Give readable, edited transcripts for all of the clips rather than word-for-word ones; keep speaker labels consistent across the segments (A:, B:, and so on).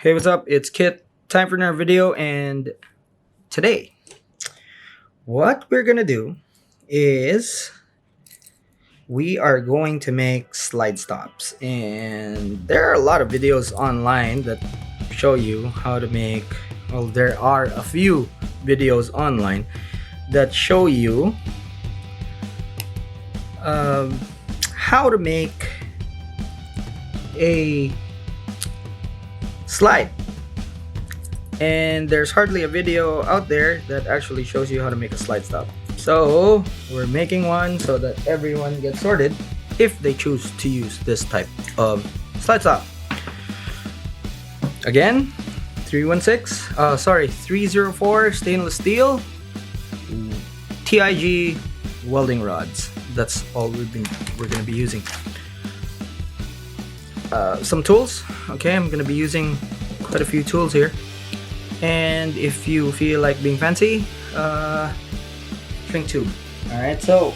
A: Hey, what's up? It's Kit. Time for another video, and today, what we're gonna do is we are going to make slide stops, and there are a lot of videos online that show you how to make. Well, there are a few videos online that show you how to make a slide, and there's hardly a video out there that actually shows you how to make a slide stop. So we're making one so that everyone gets sorted if they choose to use this type of slide stop. Again, 304 stainless steel TIG welding rods. That's all we're gonna be using. Some tools. Okay, I'm gonna be using quite a few tools here, and if you feel like being fancy, shrink tube. All right, so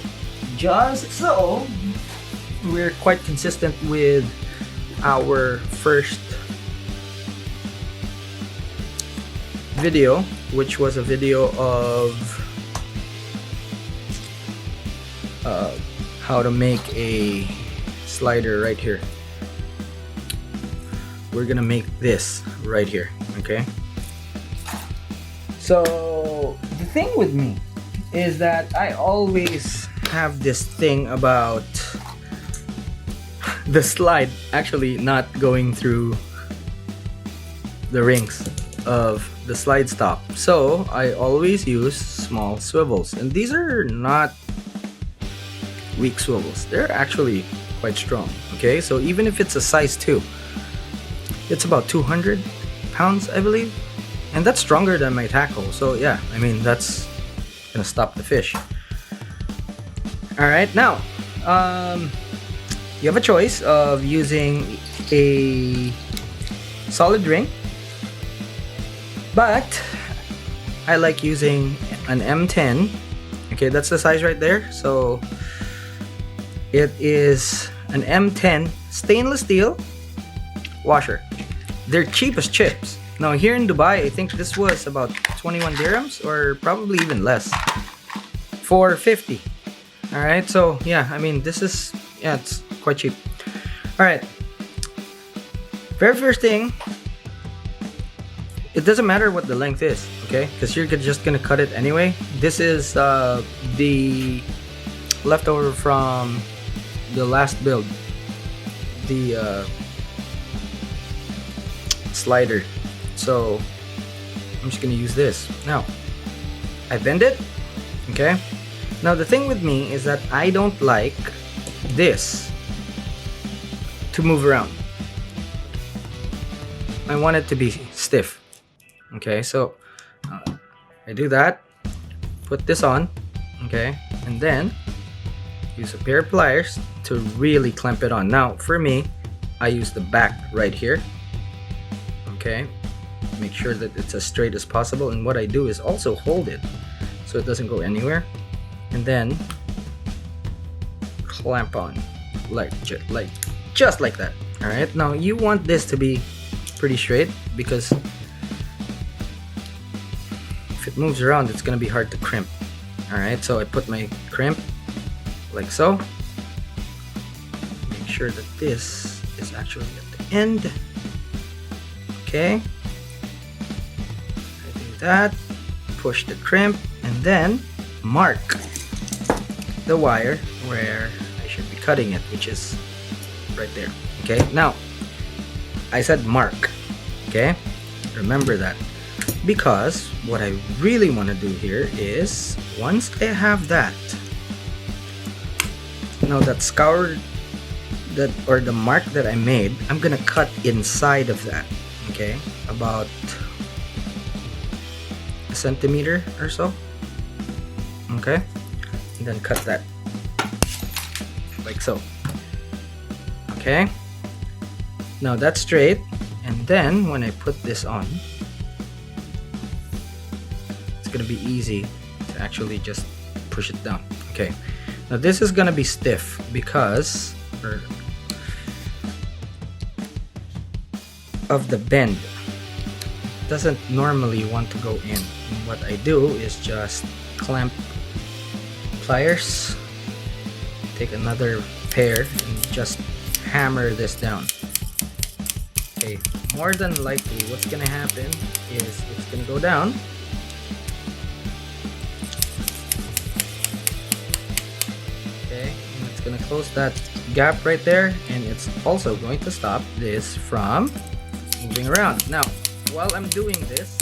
A: just so we're quite consistent with our first video, which was a video of how to make a slider right here. We're gonna make this right here. Okay, so the thing with me is that I always have this thing about the slide actually not going through the rings of the slide stop, so I always use small swivels, and these are not weak swivels, they're actually quite strong. Okay, so even if it's a size 2, it's about 200 pounds, I believe, and that's stronger than my tackle. So yeah, I mean, that's gonna stop the fish. All right, now you have a choice of using a solid ring, but I like using an M10. Okay, that's the size right there. So it is an M10 stainless steel washer. They're cheap as chips. Now here in Dubai, I think this was about 21 dirhams, or probably even less, for 50. All right, so yeah, I mean, this is, yeah, it's quite cheap. All right, very first thing, it doesn't matter what the length is, okay, because you're just gonna cut it anyway. This is the leftover from the last build, the slider, so I'm just gonna use this. Now I bend it. Okay, now the thing with me is that I don't like this to move around. I want it to be stiff. Okay, so I do that, put this on, okay, and then use a pair of pliers to really clamp it on. Now for me, I use the back right here. Okay, make sure that it's as straight as possible, and what I do is also hold it so it doesn't go anywhere, and then clamp on just like that. All right, now you want this to be pretty straight, because if it moves around, it's gonna be hard to crimp. All right, so I put my crimp like so. Make sure that this is actually at the end. Okay, I do that, push the crimp, and then mark the wire where I should be cutting it, which is right there. Okay, now I said mark. Okay, remember that, because what I really want to do here is, once I have that, now that scoured, that, or the mark that I made, I'm gonna cut inside of that. Okay, about a centimeter or so. Okay, and then cut that like so. Okay, now that's straight, and then when I put this on, it's gonna be easy to actually just push it down. Okay, now this is gonna be stiff because, of the bend. doesn't normally want to go in. And what I do is just clamp pliers, take another pair, and just hammer this down. Okay, more than likely what's gonna happen is it's gonna go down. Okay, and it's gonna close that gap right there, and it's also going to stop this from moving around. Now, while I'm doing this,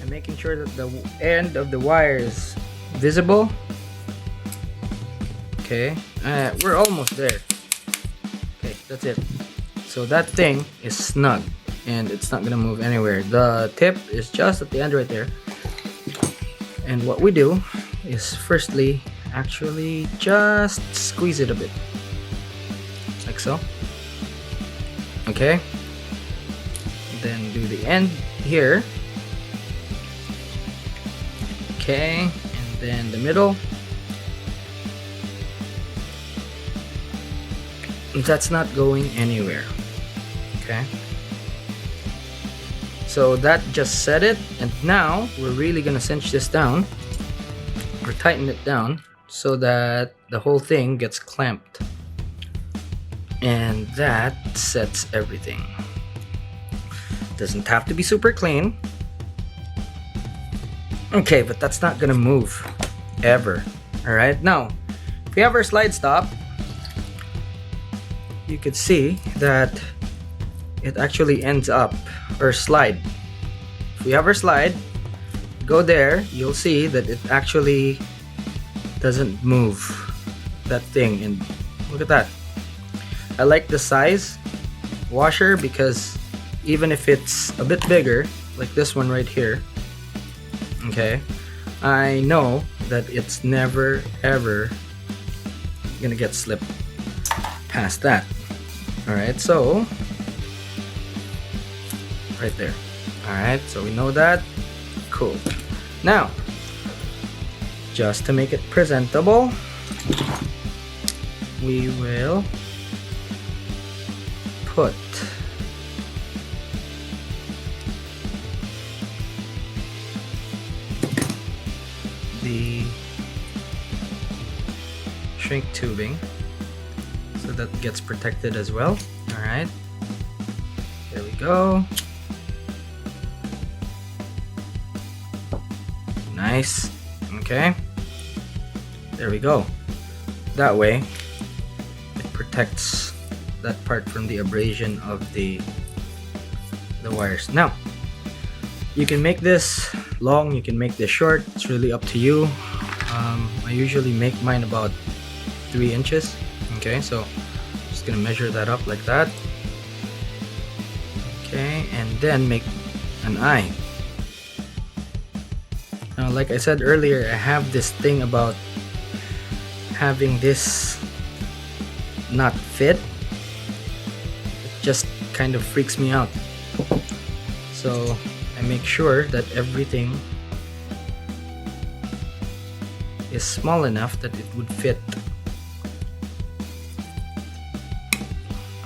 A: I'm making sure that the end of the wire is visible. Okay, we're almost there. Okay, that's it. So that thing is snug and it's not gonna move anywhere. The tip is just at the end right there. And what we do is firstly actually just squeeze it a bit, like so. Okay, then do the end here. Okay, and then the middle. That's not going anywhere. Okay, so that just set it, and now we're really gonna cinch this down or tighten it down so that the whole thing gets clamped, and that sets everything. Doesn't have to be super clean. Okay, but that's not gonna move ever. All right, now if we have our slide stop, you could see that it actually ends up, or slide. If we have our slide, go there, you'll see that it actually doesn't move that thing. And look at that. I like the size washer because even if it's a bit bigger, like this one right here, okay, I know that it's never ever gonna get slipped past that. Alright, so right there. Alright, so we know that. Cool. Now, just to make it presentable, we will put the shrink tubing so that gets protected as well. Alright, there we go. Nice. Okay, there we go. That way it protects that part from the abrasion of the wires. Now you can make this long, you can make this short, it's really up to you. I usually make mine about 3 inches. Okay, so just gonna measure that up like that. Okay, and then make an eye. Now, like I said earlier, I have this thing about having this not fit. It just kind of freaks me out. So I make sure that everything is small enough that it would fit.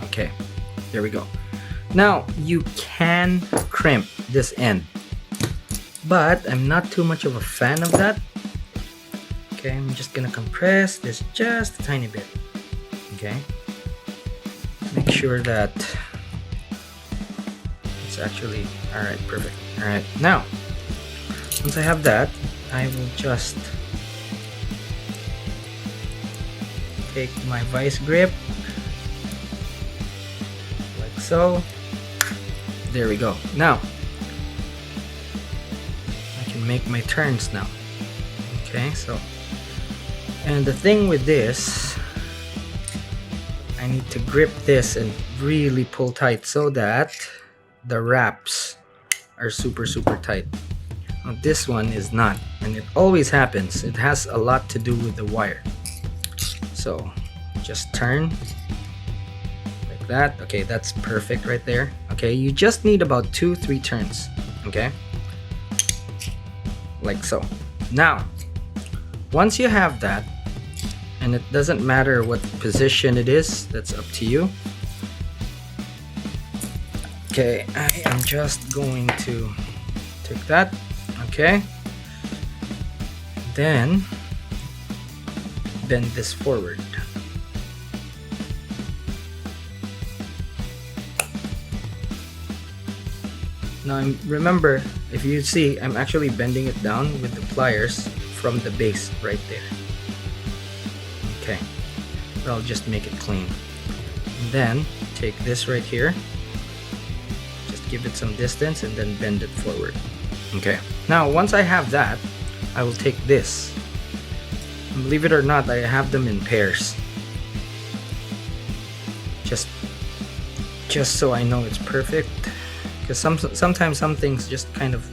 A: Okay, there we go. Now you can crimp this end, but I'm not too much of a fan of that. Okay, I'm just gonna compress this just a tiny bit. Okay, make sure that it's actually alright, perfect. Alright, now once I have that, I will just take my vice grip like so. There we go. Now I can make my turns now. Okay, so, and the thing with this, I need to grip this and really pull tight so that the wraps are super tight. Now this one is not, and it always happens. It has a lot to do with the wire. So just turn like that. Okay, that's perfect right there. Okay, you just need about 2-3 turns. Okay, like so. Now once you have that, and it doesn't matter what position it is, that's up to you. Okay, I am just going to take that. Okay, then bend this forward. Now remember, if you see, I'm actually bending it down with the pliers from the base right there. Okay, I'll just make it clean. And then take this right here, just give it some distance and then bend it forward. Okay, now once I have that, I will take this. And believe it or not, I have them in pairs. Just so I know it's perfect. Because sometimes some things just kind of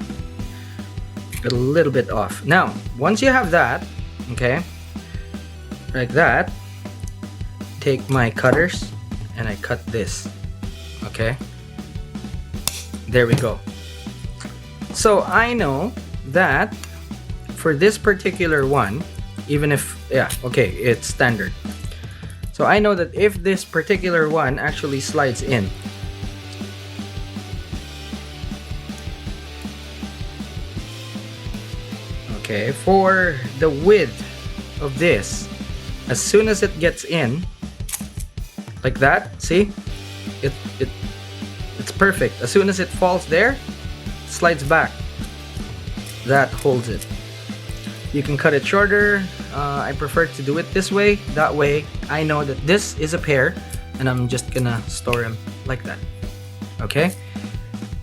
A: get a little bit off. Now, once you have that, okay, like that, take my cutters and I cut this. Okay, there we go. So I know that for this particular one, even if, yeah, okay, it's standard. So I know that if this particular one actually slides in, okay, for the width of this, as soon as it gets in, like that, see, it's perfect. As soon as it falls there, slides back. That holds it. You can cut it shorter. I prefer to do it this way. That way, I know that this is a pair, and I'm just gonna store them like that. Okay.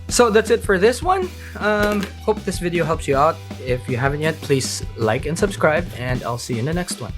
A: So that's it for this one. Hope this video helps you out. If you haven't yet, please like and subscribe, and I'll see you in the next one.